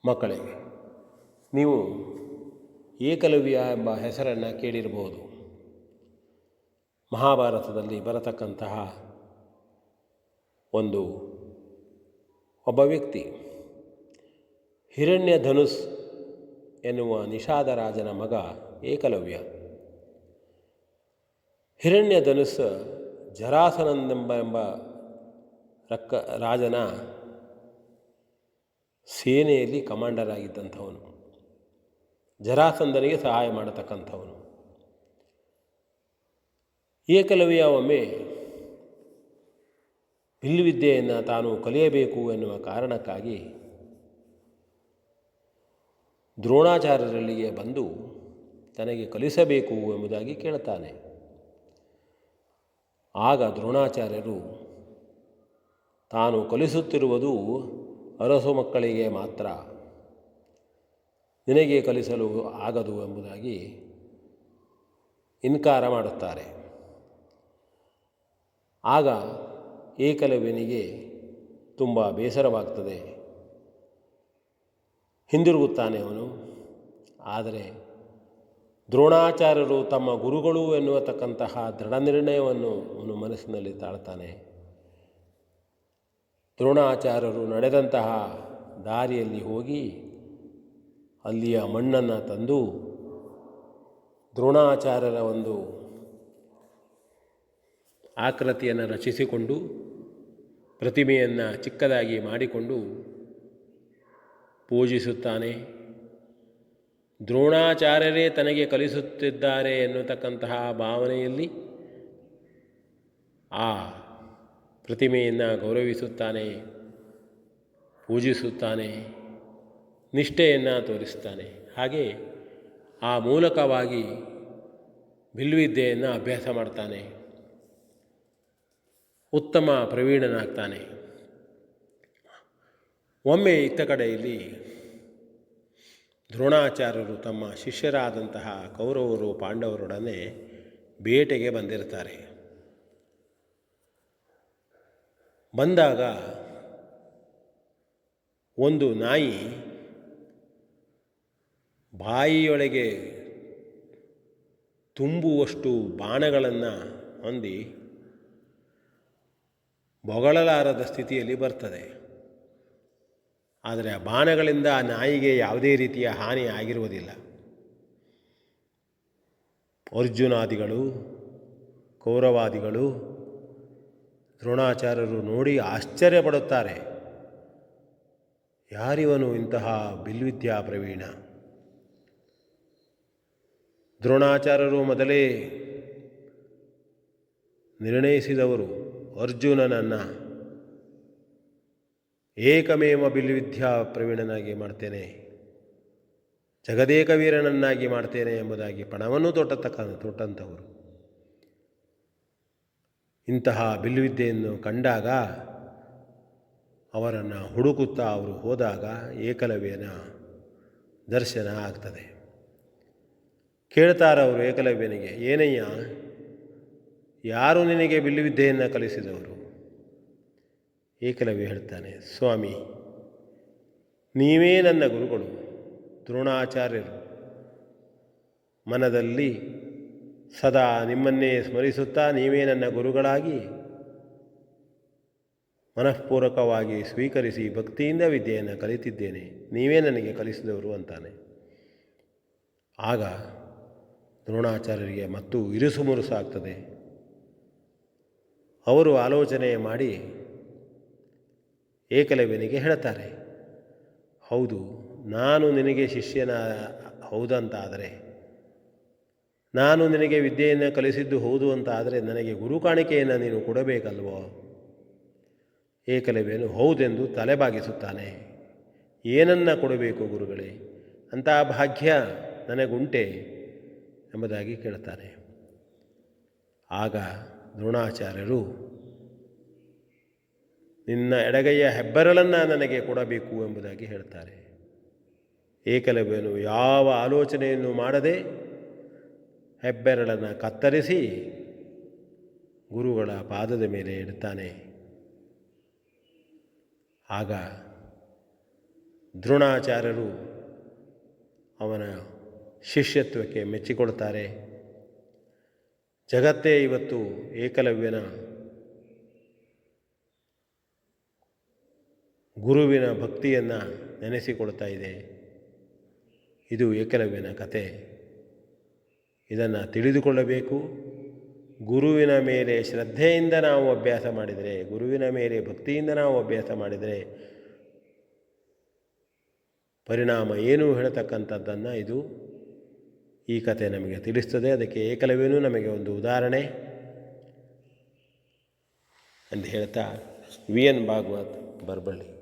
ಮಕ್ಕಳೇ, ನೀವು ಏಕಲವ್ಯ ಎಂಬ ಹೆಸರನ್ನು ಕೇಳಿರಬಹುದು. ಮಹಾಭಾರತದಲ್ಲಿ ಬರತಕ್ಕಂತಹ ಒಬ್ಬ ವ್ಯಕ್ತಿ. ಹಿರಣ್ಯಧನುಸ್ ಎನ್ನುವ ನಿಷಾದ ರಾಜನ ಮಗ ಏಕಲವ್ಯ. ಹಿರಣ್ಯಧನುಸ್ ಜರಾಸನಂದೆಂಬ ರಾಜನ ಸೇನೆಯಲ್ಲಿ ಕಮಾಂಡರ್ ಆಗಿದ್ದಂಥವನು, ಜರಾಸಂಧನಿಗೆ ಸಹಾಯ ಮಾಡತಕ್ಕಂಥವನು. ಏಕಲವ್ಯ ಒಮ್ಮೆ ಬಿಲ್ಲುವಿದ್ಯೆಯನ್ನು ತಾನು ಕಲಿಯಬೇಕು ಎನ್ನುವ ಕಾರಣಕ್ಕಾಗಿ ದ್ರೋಣಾಚಾರ್ಯರಲ್ಲಿಗೆ ಬಂದು ತನಗೆ ಕಲಿಸಬೇಕು ಎಂಬುದಾಗಿ ಕೇಳುತ್ತಾನೆ. ಆಗ ದ್ರೋಣಾಚಾರ್ಯರು ತಾನು ಕಲಿಸುತ್ತಿರುವುದು ಅರಸು ಮಕ್ಕಳಿಗೆ ಮಾತ್ರ, ನಿನಗೆ ಕಲಿಸಲು ಆಗದು ಎಂಬುದಾಗಿ ಇನ್ಕಾರ ಮಾಡುತ್ತಾರೆ. ಆಗ ಏಕಲವ್ಯನಿಗೆ ತುಂಬ ಬೇಸರವಾಗ್ತದೆ. ಹಿಂದಿರುಗುತ್ತಾನೆ ಅವನು. ಆದರೆ ದ್ರೋಣಾಚಾರ್ಯರು ತಮ್ಮ ಗುರುಗಳು ಎನ್ನುವತಕ್ಕಂತಹ ದೃಢ ನಿರ್ಣಯವನ್ನು ಅವನು ಮನಸ್ಸಿನಲ್ಲಿ ತಾಳ್ತಾನೆ. ದ್ರೋಣಾಚಾರ್ಯರು ನಡೆದಂತಹ ದಾರಿಯಲ್ಲಿ ಹೋಗಿ ಅಲ್ಲಿಯ ಮಣ್ಣನ್ನು ತಂದು ದ್ರೋಣಾಚಾರ್ಯರ ಒಂದು ಆಕೃತಿಯನ್ನು ರಚಿಸಿಕೊಂಡು ಪ್ರತಿಮೆಯನ್ನು ಚಿಕ್ಕದಾಗಿ ಮಾಡಿಕೊಂಡು ಪೂಜಿಸುತ್ತಾನೆ. ದ್ರೋಣಾಚಾರ್ಯರೇ ತನಗೆ ಕಲಿಸುತ್ತಿದ್ದಾರೆ ಎನ್ನುತಕ್ಕಂತಹ ಭಾವನೆಯಲ್ಲಿ ಆ ಪ್ರತಿಮೆಯನ್ನು ಗೌರವಿಸುತ್ತಾನೆ, ಪೂಜಿಸುತ್ತಾನೆ, ನಿಷ್ಠೆಯನ್ನು ತೋರಿಸ್ತಾನೆ. ಹಾಗೆ ಆ ಮೂಲಕವಾಗಿ ಬಿಲ್ಲುವಿದ್ಯೆಯನ್ನು ಅಭ್ಯಾಸ ಮಾಡ್ತಾನೆ, ಉತ್ತಮ ಪ್ರವೀಣನಾಗ್ತಾನೆ. ಒಮ್ಮೆ ಇತ್ತ ಕಡೆಯಲ್ಲಿ ದ್ರೋಣಾಚಾರ್ಯರು ತಮ್ಮ ಶಿಷ್ಯರಾದಂತಹ ಕೌರವರು ಪಾಂಡವರೊಡನೆ ಬೇಟೆಗೆ ಬಂದಿರ್ತಾರೆ. ಬಂದಾಗ ಒಂದು ನಾಯಿ ಬಾಯಿಯೊಳಗೆ ತುಂಬುವಷ್ಟು ಬಾಣಗಳನ್ನು ಹೊಂದಿ ಬೊಗಳಲಾರದ ಸ್ಥಿತಿಯಲ್ಲಿ ಬರ್ತದೆ. ಆದರೆ ಆ ಬಾಣಗಳಿಂದ ಆ ನಾಯಿಗೆ ಯಾವುದೇ ರೀತಿಯ ಹಾನಿ ಆಗಿರುವುದಿಲ್ಲ. ಅರ್ಜುನಾದಿಗಳು, ಕೌರವಾದಿಗಳು, ದ್ರೋಣಾಚಾರ್ಯರು ನೋಡಿ ಆಶ್ಚರ್ಯಪಡುತ್ತಾರೆ. ಯಾರಿವನು ಇಂತಹ ಬಿಲ್ವಿದ್ಯಾ ಪ್ರವೀಣ? ದ್ರೋಣಾಚಾರ್ಯರು ಮೊದಲೇ ನಿರ್ಣಯಿಸಿದವರು, ಅರ್ಜುನನನ್ನು ಏಕಮೇವ ಬಿಲ್ವಿದ್ಯಾ ಪ್ರವೀಣನಾಗಿ ಮಾಡ್ತೇನೆ, ಜಗದೇಕ ವೀರನನ್ನಾಗಿ ಮಾಡ್ತೇನೆ ಎಂಬುದಾಗಿ ಪಣವನ್ನು ತೊಟ್ಟಂಥವರು. ಇಂತಹ ಬಿಲ್ಲುವಿದ್ಯೆಯನ್ನು ಕಂಡಾಗ ಅವರನ್ನು ಹುಡುಕುತ್ತಾ ಅವರು ಹೋದಾಗ ಏಕಲವ್ಯನ ದರ್ಶನ ಆಗ್ತದೆ. ಕೇಳ್ತಾರವರು ಏಕಲವ್ಯನಿಗೆ, ಏನಯ್ಯ, ಯಾರು ನಿನಗೆ ಬಿಲ್ಲುವಿದ್ಯೆಯನ್ನು ಕಲಿಸಿದವರು? ಏಕಲವ್ಯ ಹೇಳ್ತಾನೆ, ಸ್ವಾಮಿ, ನೀವೇ ನನ್ನ ಗುರುಗಳು, ದ್ರೋಣಾಚಾರ್ಯರು. ಮನದಲ್ಲಿ ಸದಾ ನಿಮ್ಮನ್ನೇ ಸ್ಮರಿಸುತ್ತಾ ನೀವೇ ನನ್ನ ಗುರುಗಳಾಗಿ ಮನಃಪೂರ್ವಕವಾಗಿ ಸ್ವೀಕರಿಸಿ ಭಕ್ತಿಯಿಂದ ವಿದ್ಯೆಯನ್ನು ಕಲಿತಿದ್ದೇನೆ, ನೀವೇ ನನಗೆ ಕಲಿಸಿದವರು ಅಂತಾನೆ. ಆಗ ದ್ರೋಣಾಚಾರ್ಯರಿಗೆ ಮತ್ತು ಇರುಸು ಮುರುಸಾಗ್ತದೆ. ಅವರು ಆಲೋಚನೆ ಮಾಡಿ ಏಕಲವ್ಯನಿಗೆ ಹೇಳ್ತಾರೆ, ಹೌದು, ನಾನು ನಿನಗೆ ಶಿಷ್ಯನ ಹೌದಂತಾದರೆ, ನಾನು ನಿನಗೆ ವಿದ್ಯೆಯನ್ನು ಕಲಿಸಿದ್ದು ಹೌದು ಅಂತ ಆದರೆ ನನಗೆ ಗುರು ಕಾಣಿಕೆಯನ್ನು ನೀನು ಕೊಡಬೇಕಲ್ವೋ? ಏಕಲವ್ಯನು ಹೌದೆಂದು ತಲೆಬಾಗಿಸುತ್ತಾನೆ. ಏನನ್ನ ಕೊಡಬೇಕು ಗುರುಗಳೇ? ಅಂಥ ಭಾಗ್ಯ ನನಗುಂಟೆ ಎಂಬುದಾಗಿ ಕೇಳ್ತಾನೆ. ಆಗ ದ್ರೋಣಾಚಾರ್ಯರು, ನಿನ್ನ ಎಡಗೈಯ ಹೆಬ್ಬೆರಳನ್ನು ನನಗೆ ಕೊಡಬೇಕು ಎಂಬುದಾಗಿ ಹೇಳ್ತಾರೆ. ಏಕಲವ್ಯನು ಯಾವ ಆಲೋಚನೆಯನ್ನು ಮಾಡದೆ ಹೆಬ್ಬೆರಳನ್ನು ಕತ್ತರಿಸಿ ಗುರುಗಳ ಪಾದದ ಮೇಲೆ ಇಡ್ತಾನೆ. ಆಗ ದ್ರೋಣಾಚಾರ್ಯರು ಅವನ ಶಿಷ್ಯತ್ವಕ್ಕೆ ಮೆಚ್ಚಿಕೊಳ್ತಾರೆ. ಜಗತ್ತೇ ಇವತ್ತು ಏಕಲವ್ಯನ ಗುರುವಿನ ಭಕ್ತಿಯನ್ನು ನೆನೆಸಿಕೊಳ್ತಾ ಇದೆ. ಇದು ಏಕಲವ್ಯನ ಕತೆ. ಇದನ್ನು ತಿಳಿದುಕೊಳ್ಳಬೇಕು. ಗುರುವಿನ ಮೇಲೆ ಶ್ರದ್ಧೆಯಿಂದ ನಾವು ಅಭ್ಯಾಸ ಮಾಡಿದರೆ, ಗುರುವಿನ ಮೇಲೆ ಭಕ್ತಿಯಿಂದ ನಾವು ಅಭ್ಯಾಸ ಮಾಡಿದರೆ ಪರಿಣಾಮ ಏನು ಹೇಳ್ತಕ್ಕಂಥದ್ದನ್ನು ಈ ಕತೆ ನಮಗೆ ತಿಳಿಸ್ತದೆ. ಅದಕ್ಕೆ ಏಕಲವ್ಯನೂ ನಮಗೆ ಒಂದು ಉದಾಹರಣೆ ಅಂತ ಹೇಳ್ತಾ ವಿ ಎನ್ ಭಾಗವತ್, ಬರಬಳ್ಳಿ.